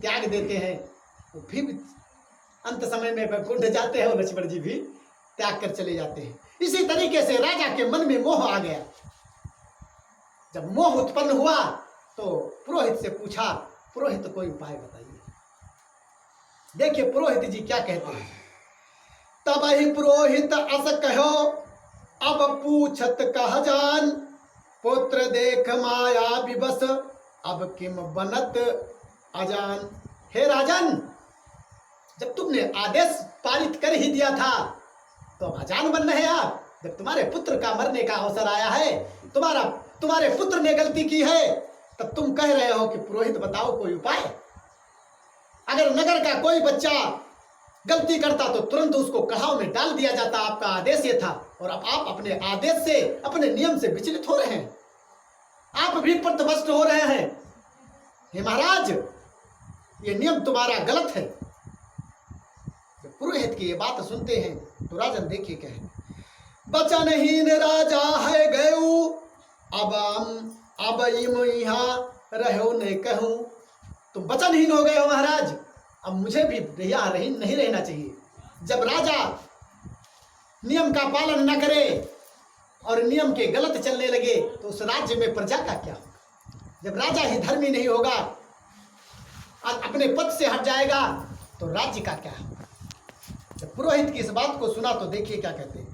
त्याग देते हैं, वो भी अंत समय में वैकुंठ जाते हैं और लक्ष्मण जी भी त्याग कर चले जाते हैं। इसी तरीके से राजा के मन में मोह आ गया। जब मोह उत्पन्न हुआ तो पुरोहित से पूछा, पुरोहित कोई उपाय बताइए। देखिए पुरोहित जी क्या कहते हैं। तब ही पुरोहित अस कहो, अब पूछत कह जान, पुत्र देख माया विवश, अब किम बनत अजान। हे राजन, जब तुमने आदेश पारित कर ही दिया था तो अब अजान बन रहे आप। जब तुम्हारे पुत्र का मरने का अवसर आया है, तुम्हारे पुत्र ने गलती की है, तब तुम कह रहे हो कि पुरोहित बताओ कोई उपाय। अगर नगर का कोई बच्चा गलती करता तो तुरंत उसको कड़ाव में डाल दिया जाता, आपका आदेश ये था। और अब आप अपने आदेश से, अपने नियम से विचलित हो रहे हैं, आप भी पथभ्रष्ट हो रहे हैं। हे महाराज, ये नियम तुम्हारा गलत है। पुरोहित की ये बात सुनते हैं तो राजन देखिए क्या है। बचनहीन राजा है गयो, अब इम यहाँ रहो नहीं कहूं। तुम वचनहीन हो गए हो महाराज, अब मुझे भी यहाँ नहीं रहना चाहिए। जब राजा नियम का पालन न करे और नियम के गलत चलने लगे तो उस राज्य में प्रजा का क्या होगा। जब राजा ही धर्मी नहीं होगा, अपने पद से हट जाएगा, तो राज्य का क्या होगा। जब पुरोहित की इस बात को सुना तो देखिए क्या कहते हैं।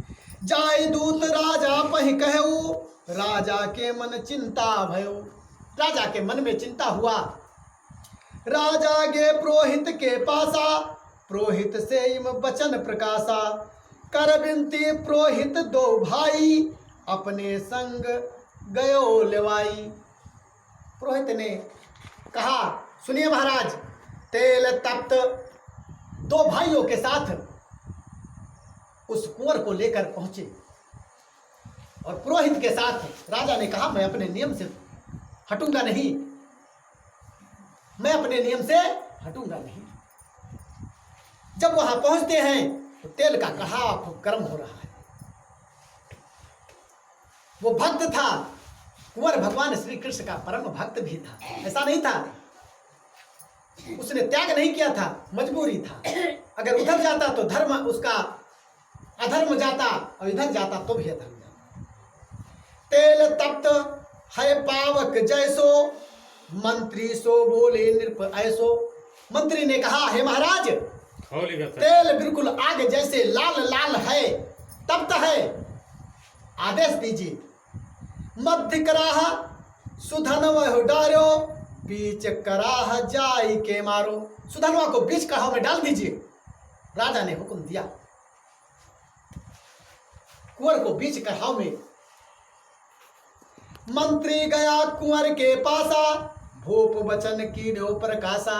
जाय दूत राजा पहि कहू, राजा के मन चिंता भयो। राजा के मन में चिंता हुआ। राजा गे पुरोहित के पासा, पुरोहित से इम वचन प्रकाशा। कर विनती पुरोहित दो भाई, अपने संग गयो लेवाई। पुरोहित ने कहा, सुनिए महाराज, तेल तप्त दो भाइयों के साथ उस कुंवर को लेकर पहुंचे। और पुरोहित के साथ राजा ने कहा, मैं अपने नियम से हटूंगा नहीं, मैं अपने नियम से हटूंगा नहीं। जब वहां पहुंचते हैं तो तेल का कढ़ा खूब गर्म हो रहा है। वो भक्त था, कुंवर भगवान श्री कृष्ण का परम भक्त भी था, ऐसा नहीं था। उसने त्याग नहीं किया था, मजबूरी था। अगर उधर जाता तो धर्म उसका अधर्म जाता, और इधर जाता तो भी अधर्म जाता। तेल तप्त है पावक जैसो, मंत्री सो बोले नृप ऐसो। मंत्री ने कहा, हे महाराज, तेल बिल्कुल आग जैसे लाल लाल है, तप्त है, आदेश दीजिए। मध्य कराह सुधन वह डारो, बीच कराह जाई के मारो। सुधनवा को बीच कड़ाह में डाल दीजिए। राजा ने हुक्म दिया। कुंवर को बीच कड़ाह में। मंत्री गया कुंवर के पासा, भूप वचन कीन्यो प्रकाशा।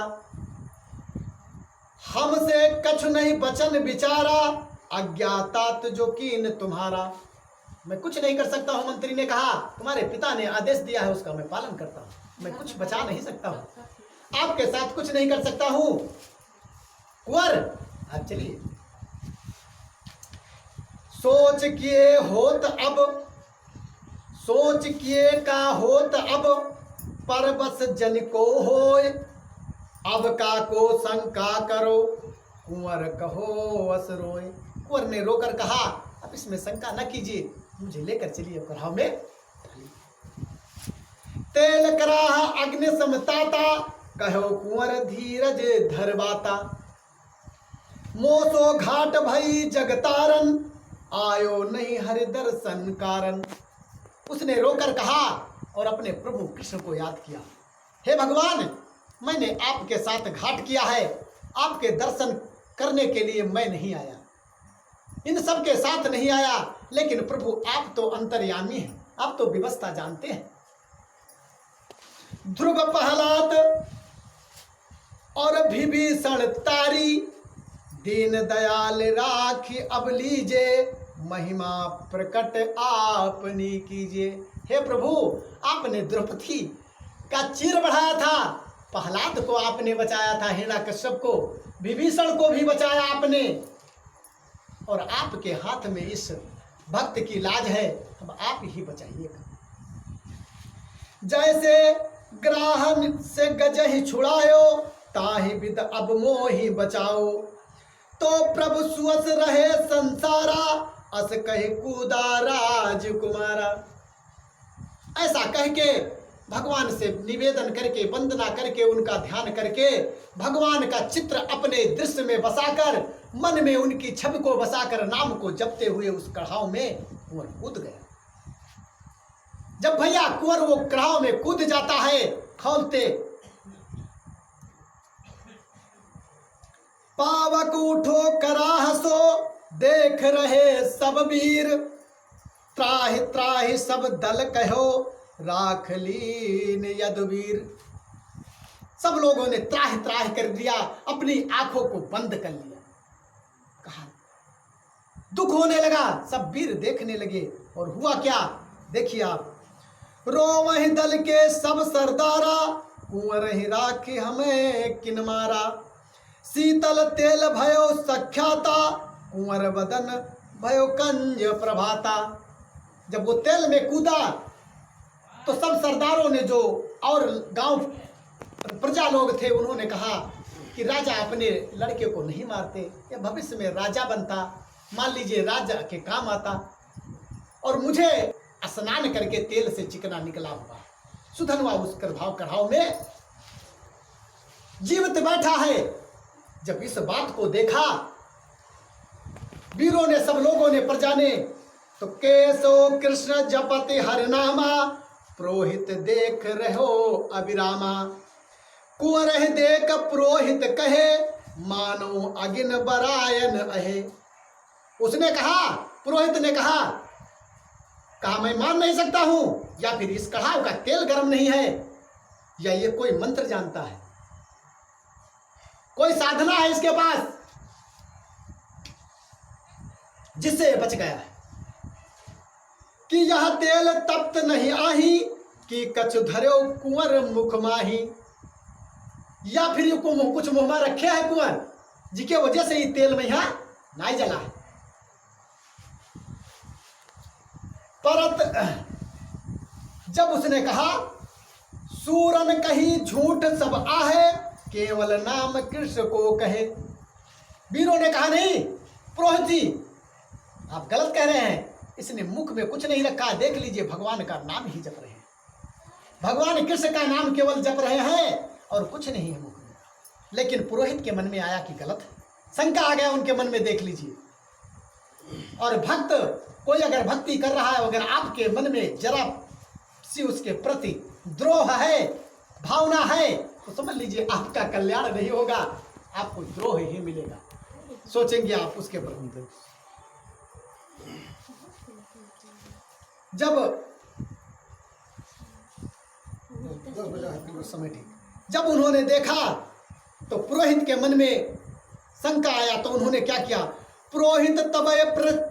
हमसे कछु नहीं वचन विचारा, अज्ञातात जो कीन तुम्हारा। मैं कुछ नहीं कर सकता हूं, मंत्री ने कहा, तुम्हारे पिता ने आदेश दिया है उसका मैं पालन करता हूं, मैं कुछ बचा नहीं सकता हूं, आपके साथ कुछ नहीं कर सकता हूं। कुंवर, आप चलिए। सोच किए होत अब, सोच किए का होत अब, पर बस जन को होय। अब का को शंका करो, कुंवर कहो अस रोय। कुंवर ने रोकर कहा, अब इसमें शंका न कीजिए, मुझे लेकर चलिए कड़ाह में। तेल कराह अग्नि समताता, कहो कुंवर धीरज धरबाता। मोसो घाट भई जगतारन, आयो नहीं हरि दर्शन कारण। उसने रोकर कहा और अपने प्रभु कृष्ण को याद किया। हे भगवान, मैंने आपके साथ घाट किया है, आपके दर्शन करने के लिए मैं नहीं आया, इन सब के साथ नहीं आया, लेकिन प्रभु आप तो अंतर्यामी हैं, आप तो व्यवस्था जानते हैं। ध्रुव प्रहलाद और विभीषण तारी, दीन दयाल राखी अब लीजे, महिमा प्रकट आपनी कीजिए। हे प्रभु, आपने द्रौपदी का चीर बढ़ाया था, प्रहलाद को आपने बचाया था, हिरण्यकश्यप को, विभीषण को भी बचाया आपने, और आपके हाथ में इस भक्त की लाज है, अब आप ही बचाइएगा। जैसे ग्राहन से गजहि छुड़ायो, ताहि ताहि विद अब मोहि बचाओ। तो प्रभु सुअस रहे संसारा, अस कहे कूदा राजकुमारा। ऐसा कह के भगवान से निवेदन करके, वंदना करके, उनका ध्यान करके, भगवान का चित्र अपने दृश्य में बसाकर, मन में उनकी छवि को बसाकर, नाम को जपते हुए उस कढ़ाव में कुंवर कूद गया। जब भैया कुंवर वो कढ़ाव में कूद जाता है खौलते, पावक उठो कराह सो देख रहे सब वीर, त्राहि त्राहि सब दल कहो राख लीन यदुवीर। सब लोगों ने त्राहि त्राहि कर दिया, अपनी आंखों को बंद कर लिया। कहा दुख होने लगा, सब वीर देखने लगे। और हुआ क्या देखिए आप, रोवहि दल के सब सरदारा, कुंवर ही राखी हमें किन मारा। शीतल तेल भयो सख्याता, कुंवर बदन भयो कंज प्रभाता। जब वो तेल में कूदा तो सब सरदारों ने, जो और गांव प्रजा लोग थे, उन्होंने कहा कि राजा अपने लड़के को नहीं मारते, या भविष्य में राजा बनता, मान लीजिए राजा के काम आता, और मुझे स्नान करके तेल से चिकना निकला हुआ सुधनवा उस कढ़ाव में जीवित बैठा है। जब इस बात को देखा वीरों ने, सब लोगों ने, प्रजा ने, तो केशव कृष्ण जपति हरनामा, पुरोहित देख रहो अभिरामा। कुंवर देख पुरोहित कहे, मानो अगिन बरायन अहे। उसने कहा, पुरोहित ने कहा मैं मान नहीं सकता हूं, या फिर इस कढ़ाव का तेल गर्म नहीं है, या ये कोई मंत्र जानता है, कोई साधना है इसके पास जिससे बच गया है। कि यह तेल तप्त नहीं आही, कि कछु धर्यो कुंवर मुख माही। या फिर ये कुछ मुंह में रखे है कुंवर जी के वजह से ही तेल में यहां नहीं जला है। परत जब उसने कहा, सूरन कही झूठ सब आहे, केवल नाम कृष्ण को कहे। वीरों ने कहा नहीं पुरोहित जी आप गलत कह रहे हैं, इसने मुख में कुछ नहीं रखा, देख लीजिए भगवान का नाम ही जप रहे हैं, भगवान कृष्ण का नाम केवल जप रहे हैं और कुछ नहीं है मुख में। लेकिन पुरोहित के मन में आया कि गलत है, शंका आ गया उनके मन में, देख लीजिए। और भक्त कोई अगर भक्ति कर रहा है, अगर आपके मन में जरा सी उसके प्रति द्रोह है, भावना है, तो समझ लीजिए आपका कल्याण नहीं होगा, आपको द्रोह ही मिलेगा। सोचेंगे आप उसके प्रति। जब उन्होंने देखा तो पुरोहित के मन में शंका आया, तो उन्होंने क्या किया, पुरोहित तबय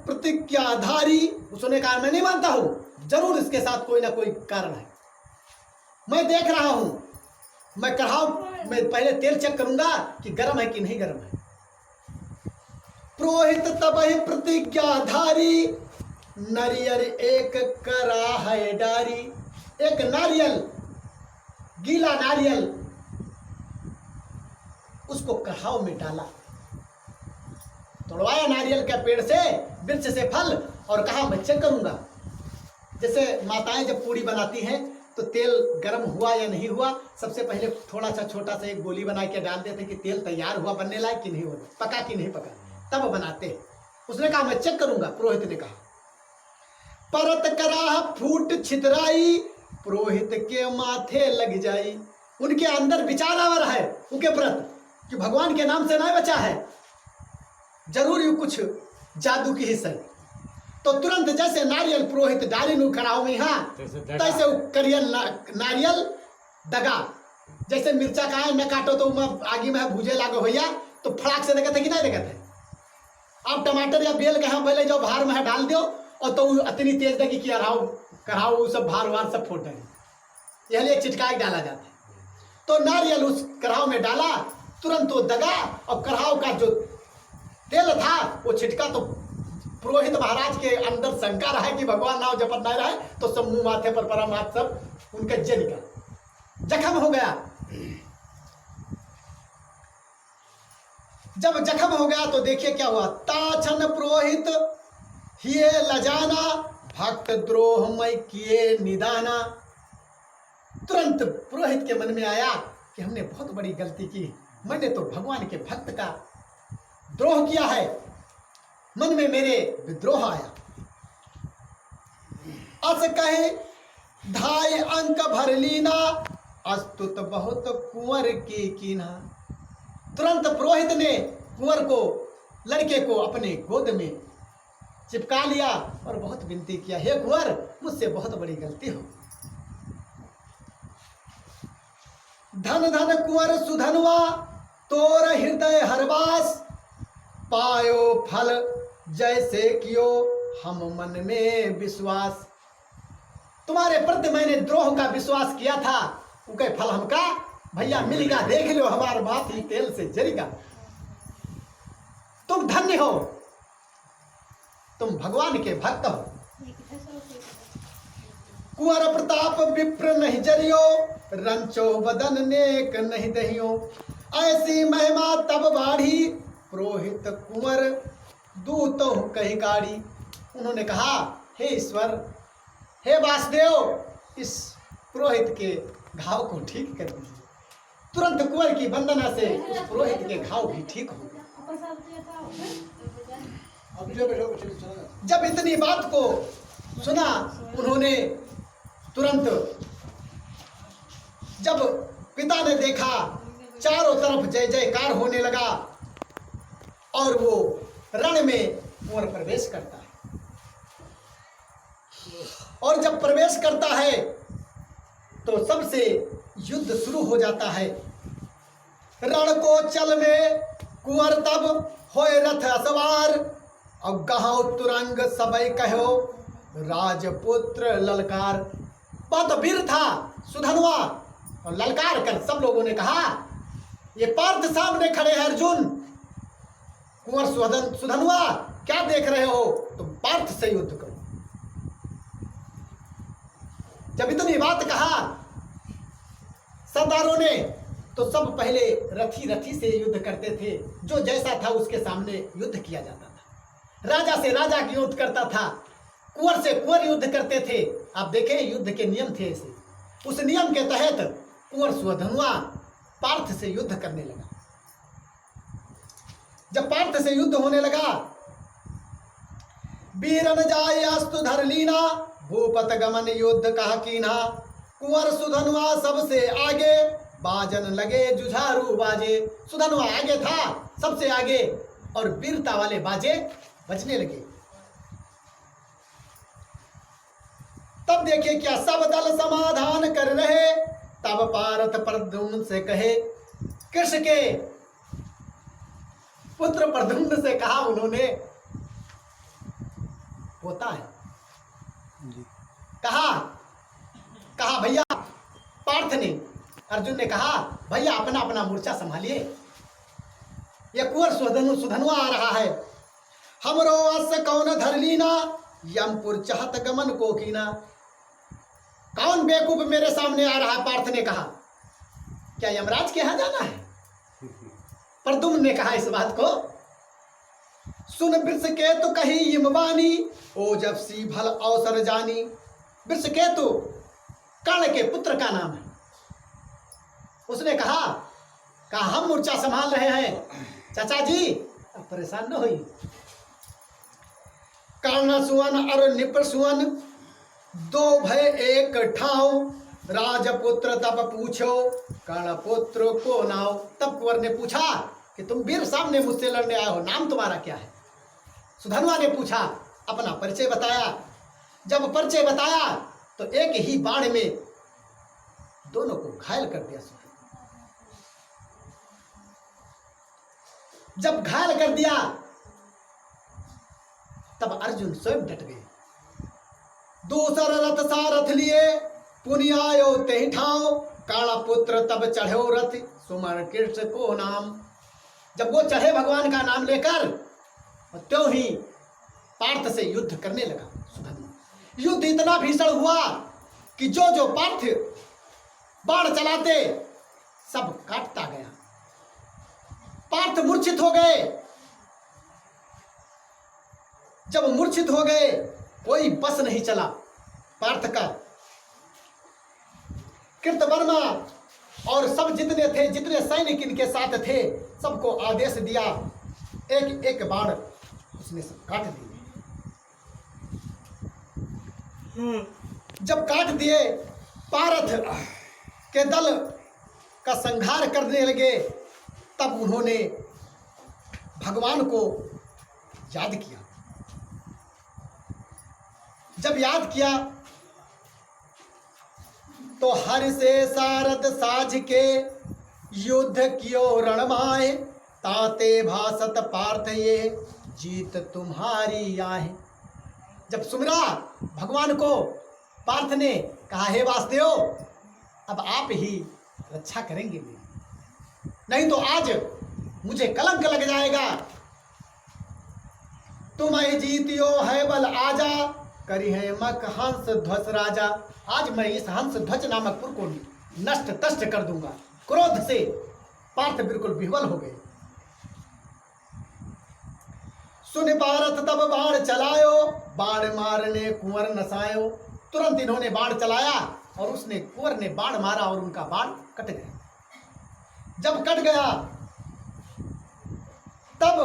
प्रतिज्ञाधारी। उसने कहा मैं नहीं मानता हूं, जरूर इसके साथ कोई ना कोई कारण है, मैं देख रहा हूं, मैं कढ़ाव में पहले तेल चेक करूंगा कि गर्म है कि नहीं गर्म है। पुरोहित तबय प्रतिज्ञाधारी, नारियल एक करा है डारी। एक नारियल, गीला नारियल, उसको कढ़ाव में डाला, तोड़वाया नारियल के पेड़ से, वृक्ष से फल, और कहा मैं चेक करूंगा। जैसे माताएं जब पूड़ी बनाती हैं तो तेल गर्म हुआ या नहीं हुआ, सबसे पहले थोड़ा सा छोटा सा एक गोली बना के डाल देते कि तेल तैयार हुआ बनने लायक कि नहीं हुआ, पका कि नहीं पका, तब बनाते। उसने कहा मैं चेक करूंगा। पुरोहित ने कहा, परत कराह फूट छितराई, पुरोहित के माथे लग जाई। उनके अंदर विचार आवर है उनके प्रति कि भगवान के नाम से नहीं बचा है, जरूर ये कुछ जादू की हिस्सा है। तो तुरंत जैसे नारियल पुरोहित डाली नु खड़ा हो, यहाँ तैसे करियल नारियल दगा। जैसे मिर्चा का है न काटो तो आगे में भूजे लागो भैया, तो फड़ाक से देखते कि नहीं देखते। अब टमाटर या बेल के यहाँ पहले जो भार में डाल दो, और तो इतनी तेज दगी कि कढ़ाओ सब भार वार सब फोड़ डाले, यह चिटकाई डाला जाता है। तो नारियल उस कढ़ाव में डाला, तुरंत वो दगा, और कढ़ाव का जो तेल था वो छिटका। तो पुरोहित महाराज के अंदर शंका रहा कि भगवान नाम जपत नहीं रहे, तो सब मुंह माथे पर परम हाथ सब उनका जल निकल जख्म हो गया। जब जख्म हो गया तो देखिए क्या हुआ, ताछन पुरोहित हिये लजाना भक्त द्रोह मई किए निदाना। तुरंत पुरोहित के मन में आया कि हमने बहुत बड़ी गलती की, मैंने तो भगवान के भक्त का द्रोह किया है, मन में मेरे विद्रोह आया। अस कहे ढाई अंक भर लीना अस्तुत बहुत कुंवर के कीना। तुरंत पुरोहित ने कुंवर को, लड़के को अपने गोद में चिपका लिया और बहुत विनती किया, हे कुंवर मुझसे बहुत बड़ी गलती हो। धन धन कुंवर सुधनवा तोर हृदय हरवास पायो फल जैसे कियो हम मन में विश्वास। तुम्हारे प्रति मैंने द्रोह का विश्वास किया था, उके फल हमका भैया मिलेगा, देख लो हमार बात ही तेल से जरेगा। तुम धन्य हो, तुम भगवान के भक्त हो। कुंवर प्रताप विप्र नहीं जरियो रंचो बदन नेक नहीं दहियो। ऐसी महिमा तब बाढ़ी पुरोहित कुंवर दूतो कही गाड़ी। उन्होंने कहा, हे ईश्वर, हे वासुदेव, इस पुरोहित के घाव को ठीक कर दीजिए। तुरंत कुंवर की वंदना से उस पुरोहित के घाव भी ठीक हो गए। जब इतनी बात को सुना उन्होंने, तुरंत जब पिता ने देखा चारों तरफ जय जयकार होने लगा और वो रण में कुंवर प्रवेश करता है। और जब प्रवेश करता है तो सबसे युद्ध शुरू हो जाता है। रण को चल में कुंवर तब होए रथ असवार और गहाओ तुरंग सबई कहो राजपुत्र ललकार। बहुत वीर था सुधनवा और ललकार कर सब लोगों ने कहा, ये पार्थ सामने खड़े हैं अर्जुन, कुंवर सुधनवा क्या देख रहे हो, तुम पार्थ से युद्ध करो। जब इतनी बात कहा सरदारों ने तो सब पहले रथी रथी से युद्ध करते थे, जो जैसा था उसके सामने युद्ध किया जाता था। राजा से राजा की युद्ध करता था, कुंवर से कुंवर युद्ध करते थे। आप देखें युद्ध के नियम थे ऐसे। उस नियम के तहत कुंवर सुधनवा पार्थ से युद्ध करने लगा। जब पार्थ से युद्ध होने लगा, वीरन जाय अस्तु धर लीना भूपत गमन युद्ध कहा कीना। कुंवर सुधनवा सबसे आगे बाजन लगे जुझारू बाजे। सुधनवा आगे था सबसे आगे और वीरता वाले बाजे बजने लगे। तब देखिए क्या सब दल समाधान कर रहे, तब पार्थ प्रद्युम्न से कहे। कृष्ण के पुत्र प्रद्युम्न से कहा उन्होंने, होता है कहा भैया, पार्थ ने, अर्जुन ने कहा भैया अपना अपना मोर्चा संभालिए, ये कुंवर सुधनवा आ रहा है। हमरो अस कौन धर लीना यमपुर चाहत गमन को कीना। कौन बेवकूफ मेरे सामने आ रहा है, पार्थ ने कहा, क्या यमराज के यहां जाना है? प्रद्युम्न ने कहा इस बात को, सुन वृषकेतु कही यमवानी ओ जब सी भल अवसर जानी। वृषकेतु कर्ण के पुत्र का नाम है। उसने कहा हम मोर्चा संभाल रहे हैं चाचा जी, अब परेशान न होइए। कर्ण सुवन और निप्र सुवन दो भय एक ठाव, राजपुत्र तब पूछो कर्ण पुत्र को नाव। तब कुंवर ने पूछा कि तुम वीर सामने मुझसे लड़ने आए हो, नाम तुम्हारा क्या है? सुधनवा ने पूछा, अपना परिचय बताया। जब परिचय बताया तो एक ही बाण में दोनों को घायल कर दिया। जब घायल कर दिया तब अर्जुन स्वयं डट गए। दूसर रथ सारथ लिए पुनियायो तेहि ठाव, काला पुत्र तब चढ़ो रथ सुमन कृष्ण को नाम। जब वो चढ़े भगवान का नाम लेकर, त्यों ही पार्थ से युद्ध करने लगा सुधनवा। युद्ध इतना भीषण हुआ कि जो जो पार्थ बाण चलाते सब काटता गया। पार्थ मूर्छित हो गए। जब मूर्छित हो गए, कोई बस नहीं चला पार्थ का। कृतवर्मा और सब जितने थे, जितने सैनिक इनके साथ थे, सबको आदेश दिया, एक एक बाण उसने सब काट दिए। जब काट दिए, पार्थ के दल का संहार करने लगे, तब उन्होंने भगवान को याद किया। जब याद किया तो हर से सारद साझ के युद्ध कियो रणमाए, ताते भासत पार्थ ये जीत तुम्हारी आहे। जब सुमिरा भगवान को पार्थ ने कहा, हे वासुदेव, अब आप ही रक्षा करेंगे मेरी, नहीं तो आज मुझे कलंक लग जाएगा। तुम्हें जीतियो है बल आजा, करी है मक हंस ध्वज राजा। आज मैं इस हंस ध्वज नामक पुर को नष्ट तष्ट कर दूंगा। क्रोध से पार्थ बिल्कुल विह्वल हो गए। सुन पारथ तब बाण चलायो, बाण मारने कुंवर नसायो। तुरंत इन्होंने बाण चलाया और उसने कुंवर ने बाण मारा और उनका बाण कट गया। जब कट गया तब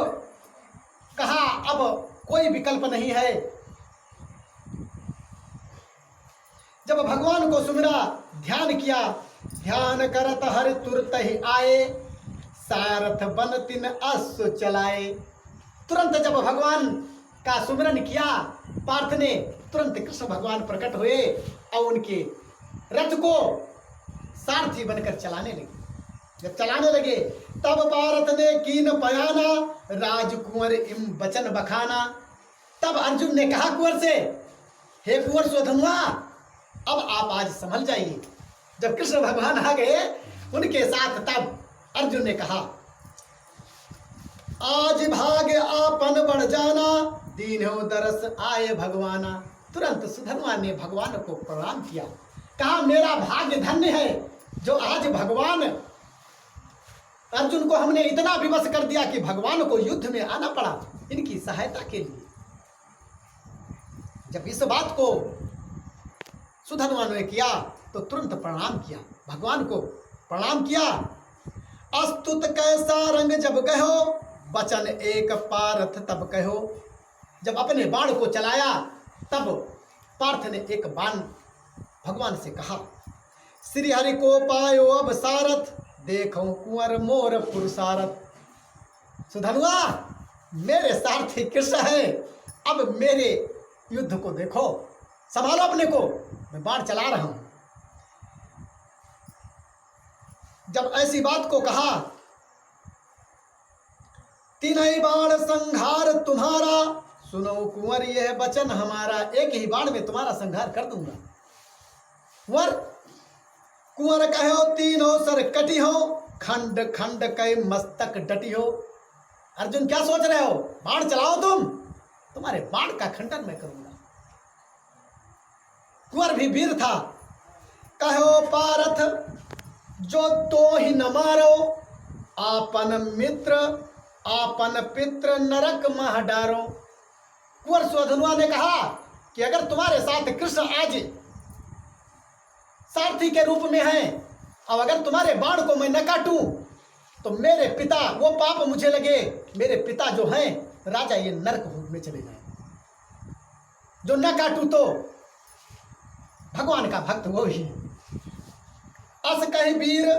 कहा, अब कोई विकल्प नहीं है। जब भगवान को सुमिरा, ध्यान किया, ध्यान करत हर तुरत ही आए, सारथ बन तिन अश्व चलाए। तुरंत जब भगवान का सुमिरन किया पार्थ ने, तुरंत कृष्ण भगवान प्रकट हुए और उनके रथ को सारथी बनकर चलाने लगे। जब चलाने लगे तब पार्थ ने कीन पयाना, राजकुंवर इम बचन बखाना। तब अर्जुन ने कहा कुंवर से, हे कुंवर स्वधनुआ, अब आप आज संभल जाइए। जब कृष्ण भगवान आ गए उनके साथ, तब अर्जुन ने कहा, आज भाग्य आपन बढ़ जाना, दीन्हो दरस आए भगवाना। तुरंत सुधनुआ ने भगवान को प्रणाम किया, कहा, मेरा भाग्य धन्य है जो आज भगवान अर्जुन को हमने इतना विवश कर दिया कि भगवान को युद्ध में आना पड़ा इनकी सहायता के लिए। जब इस बात को सुधनुआ ने किया तो तुरंत प्रणाम किया, भगवान को प्रणाम किया। अस्तुत कैसा रंग जब कहो, बचन एक पार्थ तब कहो। जब अपने बाण को चलाया तब पार्थ ने एक बाण भगवान से कहा, श्री हरि को पायो अब सारथ, देखो कुंवर मोर पुरुषारथ। सुधनुआ, मेरे सारथी कृष्ण है, अब मेरे युद्ध को देखो, संभालो अपने को, मैं बाण चला रहा हूं। जब ऐसी बात को कहा, तीनों बाण संहार तुम्हारा, सुनो कुंवर यह वचन हमारा। एक ही बाण में तुम्हारा संहार कर दूंगा। कुंवर कहो तीनों सर कटी हो, खंड खंड के मस्तक डटी हो। अर्जुन क्या सोच रहे हो, बाण चलाओ तुम्हारे बाण का खंडन मैं करूंगा। कुंवर भी वीर था, कहो पारथ जो तो ही न मारो, आपन मित्र आपन पित्र नरक मह डारो। कुंवर स्वधनुआ ने कहा कि अगर तुम्हारे साथ कृष्ण आज सारथी के रूप में है, अब अगर तुम्हारे बाण को मैं न काटूं तो मेरे पिता, वो पाप मुझे लगे, मेरे पिता जो हैं राजा, ये नरक में चले जाए। जो न काटूं तो भगवान का भक्त वो ही। अस कहीं वीर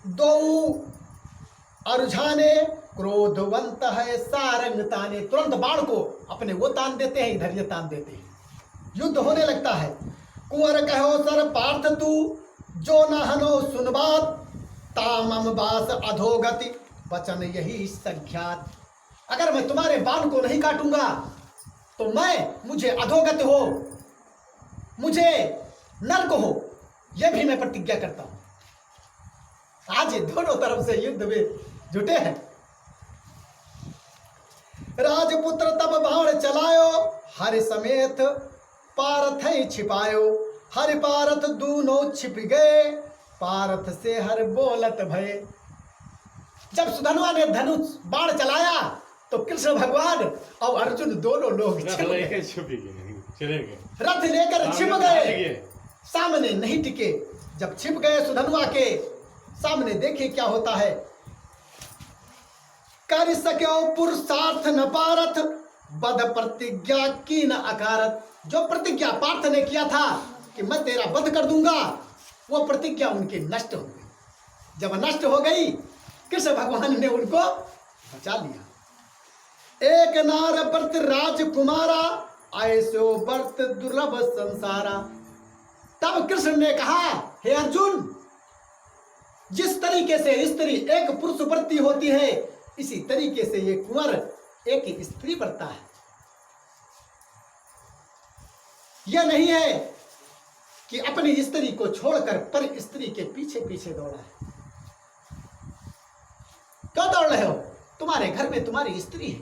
दो अरुझाने, क्रोधवंत है सारंग ताने। तुरंत बाण को अपने वो तान देते हैं, इधर ये तान देते हैं, युद्ध होने लगता है। कुंवर कहो सर पार्थ तू, जो न हनो सुन बात, तामम बास अधोगति, वचन यही संख्यात। अगर मैं तुम्हारे बाण को नहीं काटूंगा तो मुझे अधोगत हो, मुझे नरक हो, यह भी मैं प्रतिज्ञा करता हूं। आज दोनों तरफ से युद्ध में जुटे हैं। राजपुत्र तब बाण चलायो, हरि समेत पारथ छिपायो। हरि पारथ दोनों छिप गए, पारथ से हर बोलत भय। जब सुधनुआ ने धनुष बाण चलाया तो कृष्ण भगवान और अर्जुन दोनों लोग रथ लेकर छिप गए, सामने नहीं टिके। जब छिप गए सुधनुआ के सामने, देखे क्या होता है। कर सक्यो पुरुषार्थ न पारथ, बद प्रतिज्ञा की न अकारत। जो प्रतिज्ञा पार्थ ने किया था कि मैं तेरा वध कर दूंगा, वो प्रतिज्ञा उनकी नष्ट हो गई। जब नष्ट हो गई, कृष्ण भगवान ने उनको बचा लिया। एक नार व्रत राजकुमारा, ऐसो व्रत दुर्लभ संसारा। तब कृष्ण ने कहा, हे अर्जुन, जिस तरीके से स्त्री एक पुरुष व्रती होती है, इसी तरीके से ये कुंवर एक स्त्री व्रता है। यह नहीं है कि अपनी स्त्री को छोड़कर पर स्त्री के पीछे पीछे दौड़ा है। क्यों दौड़ रहे हो? तुम्हारे घर में तुम्हारी स्त्री है,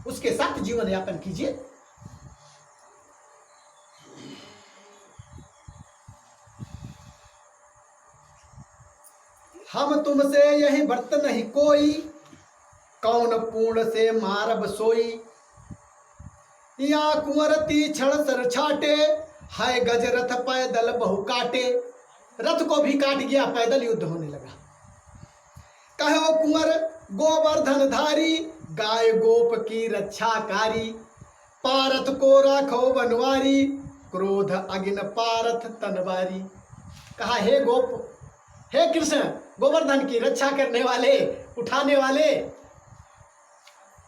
उसके साथ जीवन यापन कीजिए। हम तुमसे यही व्रत नहीं कोई, कौन पूर्ण से मारब सोई। या कुंवर तीक्षण सर छाटे, है गज रथ पैदल बहु काटे। रथ को भी काट गया, पैदल युद्ध होने लगा। कहो कुंवर गोवर्धन धारी, गाय गोप की रक्षाकारी। पारथ को राखो बनवारी, क्रोध अग्नि पारथ तनवारी। कहा, हे गोप, हे कृष्ण, गोवर्धन की रक्षा करने वाले, उठाने वाले,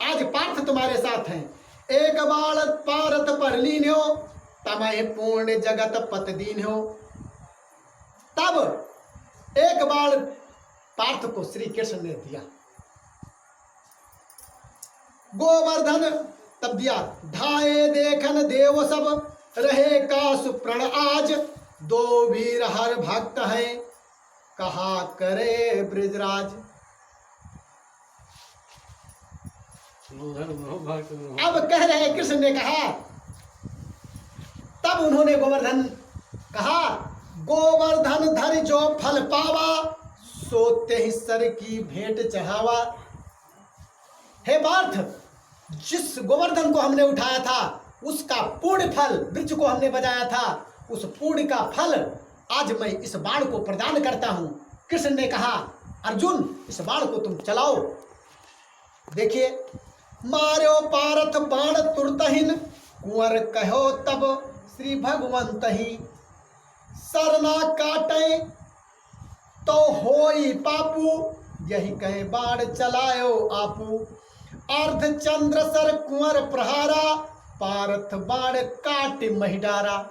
आज पार्थ तुम्हारे साथ हैं। एक बाल पारथ पर लीन्यो, तमय पूर्ण जगत पत दीन्यो। तब एक बाल पार्थ को श्री कृष्ण ने दिया। गोवर्धन तब दिया। ढाए देखन देव सब, रहे का सुप्रण आज। दो वीर हर भक्त हैं, कहा करे ब्रिजराज। अब कह रहे कृष्ण ने कहा, तब उन्होंने गोवर्धन कहा, गोवर्धन धर जो फल पावा, सोते ही सर की भेंट चढ़ावा। हे पार्थ, जिस गोवर्धन को हमने उठाया था, उसका पूर्ण फल, वृक्ष को हमने बजाया था, उस पूर्ण का फल आज मैं इस बाण को प्रदान करता हूं। कृष्ण ने कहा, अर्जुन, इस बाण को तुम चलाओ। देखिए, मार्यो पारथ बाण तुरतहिन, कुंवर कहो तब श्री भगवंत ही। सरना काटे तो होई पापू, यही कहे बाण चलायो आपू। अर्ध चंद्र सर कुंवर प्रहारा, पारथ बाण काट महिडारा।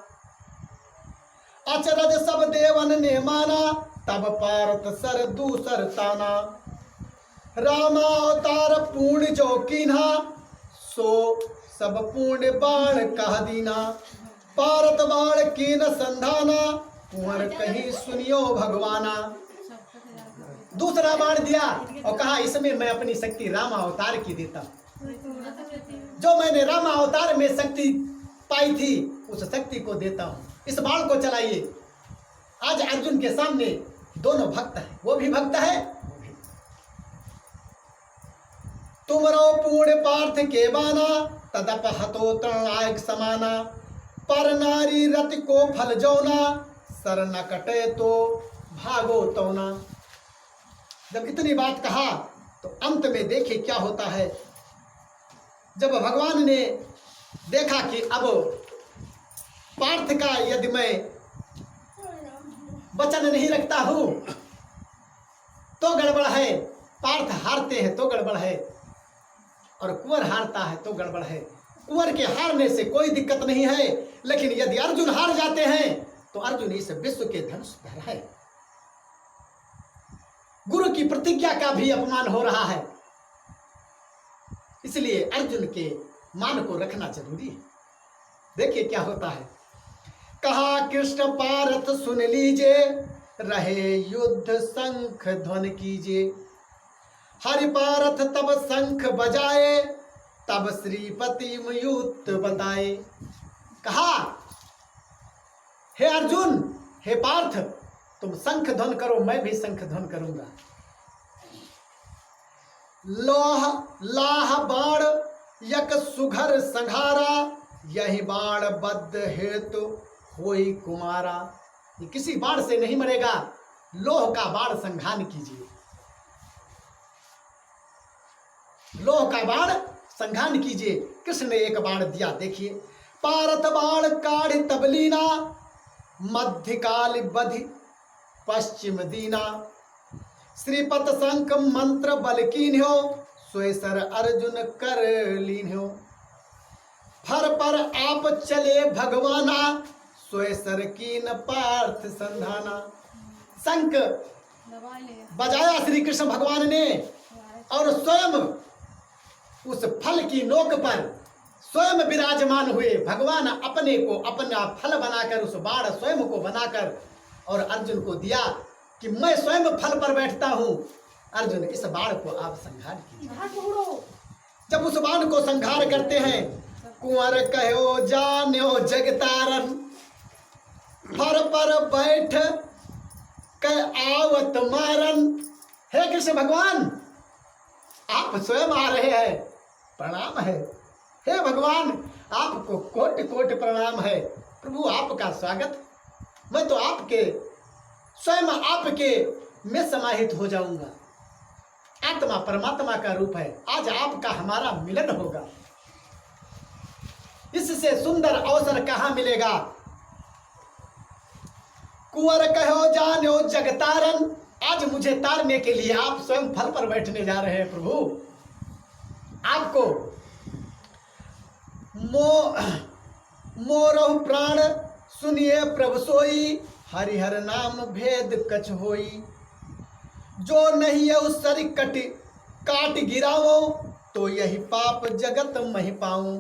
अचरज सब देवन ने माना, तब पारथ सर दूसर ताना। रामा अवतार पूर्ण जो कीन्हा, सो सब पूर्ण बाण कह दीना। पारत बाण कीन संधाना, कुंवर कहीं सुनियो भगवाना। दूसरा बाण दिया और कहा, इसमें मैं अपनी शक्ति रामा अवतार की देता। जो मैंने रामा अवतार में शक्ति पाई थी, उस शक्ति को देता हूं। इस बाण को चलाइए। आज अर्जुन के सामने दोनों भक्त हैं, वो भी भक्त है, तुमरो पूर्ण पार्थ के बाना, तदप हतो तृणायक समाना। पर नारी रति को फल जौना, सर न कटे तो भागो तौना। जब इतनी बात कहा तो अंत में देखे क्या होता है। जब भगवान ने देखा कि अब पार्थ का यदि मैं वचन नहीं रखता हूं तो गड़बड़ है, पार्थ हारते हैं तो गड़बड़ है, और कुंवर हारता है तो गड़बड़ है। कुंवर के हारने से कोई दिक्कत नहीं है, लेकिन यदि अर्जुन हार जाते हैं तो अर्जुन इस विश्व के धनुषधर है। गुरु की प्रतिज्ञा का भी अपमान हो रहा है, इसलिए अर्जुन के मान को रखना जरूरी है। देखिए क्या होता है। कहा, कृष्ण पारथ सुन लीजिए, रहे युद्ध शंख ध्वन कीजिए। हरि पारथ तब शंख बजाए, तब श्रीपति मयूत बताए। कहा, हे अर्जुन, हे पार्थ, तुम शंख ध्वन करो, मैं भी शंख ध्वन करूंगा। लोह लाह बाण यक सुघर संघारा, यही बाण बद्ध हेतु होई कुमारा। ये किसी बाण से नहीं मरेगा, लोह का बाण संघान कीजिए, लोह का बाण संघान कीजिए। कृष्ण ने एक बाण दिया, देखिए। पारत बाण काढ़ तबलीना, मध्यकाल बधि पश्चिम दीना। श्रीपत शंख मंत्र बल कीन्यो, स्वेसर अर्जुन कर लीन्यो। फर पर आप चले भगवाना, स्वेसर कीन पार्थ संधाना। शंख बजाया श्री कृष्ण भगवान ने और स्वयं उस फल की नोक पर स्वयं विराजमान हुए। भगवान अपने को अपना फल बनाकर, उस बाण स्वयं को बनाकर और अर्जुन को दिया कि मैं स्वयं फल पर बैठता हूं। अर्जुन, इस बाण को आप संहार कीजिए। जब उस बाण को संहार करते हैं, कुंवर कहो जान्यो जगतारन, फर पर बैठ क आवत मारन। हे कृष्ण भगवान, आप स्वयं आ रहे हैं, प्रणाम है। हे भगवान, आपको कोटि कोटि प्रणाम है। प्रभु, आपका स्वागत। मैं तो आपके स्वयं आपके में समाहित हो जाऊंगा। आत्मा परमात्मा का रूप है, आज आपका हमारा मिलन होगा। इससे सुंदर अवसर कहां मिलेगा। कुंवर कहो जान्यो जगतारन, आज मुझे तारने के लिए आप स्वयं फल पर बैठने जा रहे हैं। प्रभु, आपको मोरहु प्राण सुनिए प्रभु सोई, हरिहर नाम भेद कछ होई। जो नहीं है उस सरी काट गिराओ, तो यही पाप जगत महि पाऊं।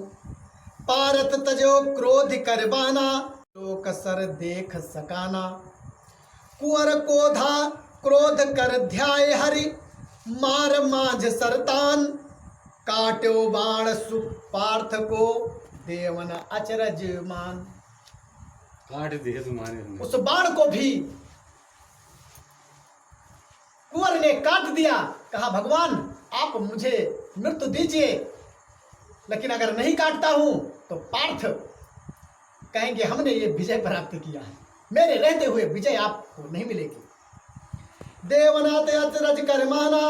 पारत तजो क्रोध करबाना, लोक सर देख सकाना। कुंवर कोधा क्रोध कर ध्याय हरि, मार माझ सरतान। काट्यो बाण सुपार्थ को, देवन अचरज मान। काट दिए तुम्हारे, उस बाण को भी कुंवर ने काट दिया। कहा, भगवान आप मुझे मृत्यु दीजिए, लेकिन अगर नहीं काटता हूं तो पार्थ कहेंगे हमने ये विजय प्राप्त किया है, मेरे रहते हुए विजय आपको नहीं मिलेगी। देवनाथ अचरज करमाना,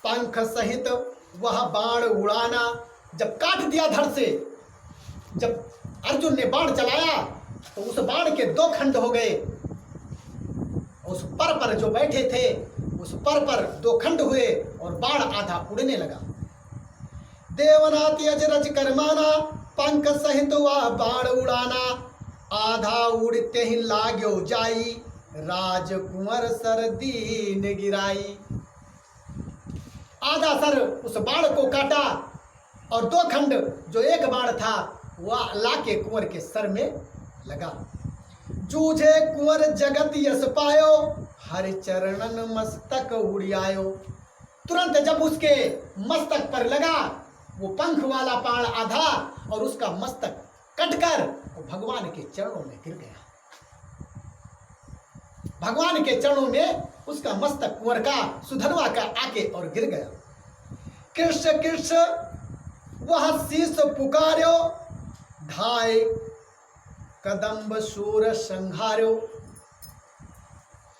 पंख सहित वह बाण उड़ाना। जब काट दिया धड़ से, जब अर्जुन ने बाण चलाया तो उस बाण के दो खंड हो गए। उस पर जो बैठे थे, उस पर दो खंड हुए और बाण आधा उड़ने लगा। देवनाथ अजरज करमाना, पंख सहित वह बाण उड़ाना। आधा उड़ते ही लाग्यो जाई, राजकुंवर सर दीन गिराई। आधा सर उस बाण को काटा और दो खंड जो एक बाण था वह लाके कुंवर के सर में लगा। जूझे कुंवर जगत यश पायो, हरि चरणन मस्तक उड़ियायो। तुरंत जब उसके मस्तक पर लगा वो पंख वाला बाण आधा और उसका मस्तक कटकर वो भगवान के चरणों में गिर गया। भगवान के चरणों में उसका मस्तक कुंवर का सुधनवा का आके और गिर गया। कृष्ण कृष्ण वह शीस पुकार्यो, ढाई कदम्ब सूर संहार्यो।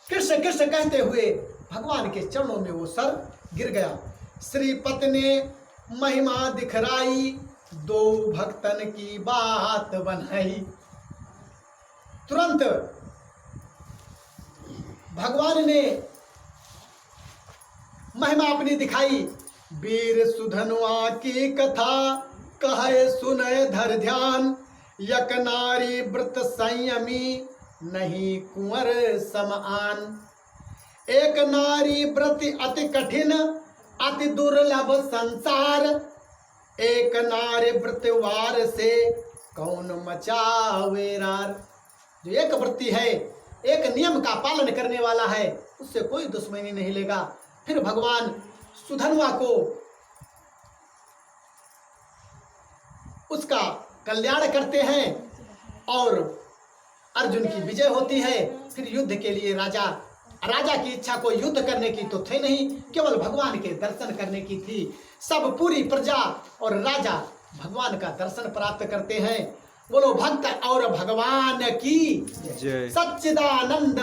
कृष्ण कृष्ण कहते हुए भगवान के चरणों में वो सर गिर गया। श्रीपति ने महिमा दिखराई, दो भक्तन की बात बनाई। तुरंत भगवान ने महिमा अपनी दिखाई। वीर सुधनुआ की कथा कहे सुने धर ध्यान, यक नारी व्रत संयमी नहीं कुंवर समान। एक नारी व्रत अति कठिन अति दुर्लभ संसार, एक नारी व्रत वार से कौन मचावे रार। जो एक व्रती है, एक नियम का पालन करने वाला है, उससे कोई दुश्मनी नहीं लेगा। फिर भगवान सुधनवा को उसका कल्याण करते हैं और अर्जुन की विजय होती है। फिर युद्ध के लिए राजा राजा की इच्छा कोई युद्ध करने की तो थे नहीं, केवल भगवान के दर्शन करने की थी। सब पूरी प्रजा और राजा भगवान का दर्शन प्राप्त करते हैं। बोलो भक्त और भगवान की जय। सच्चिदानंद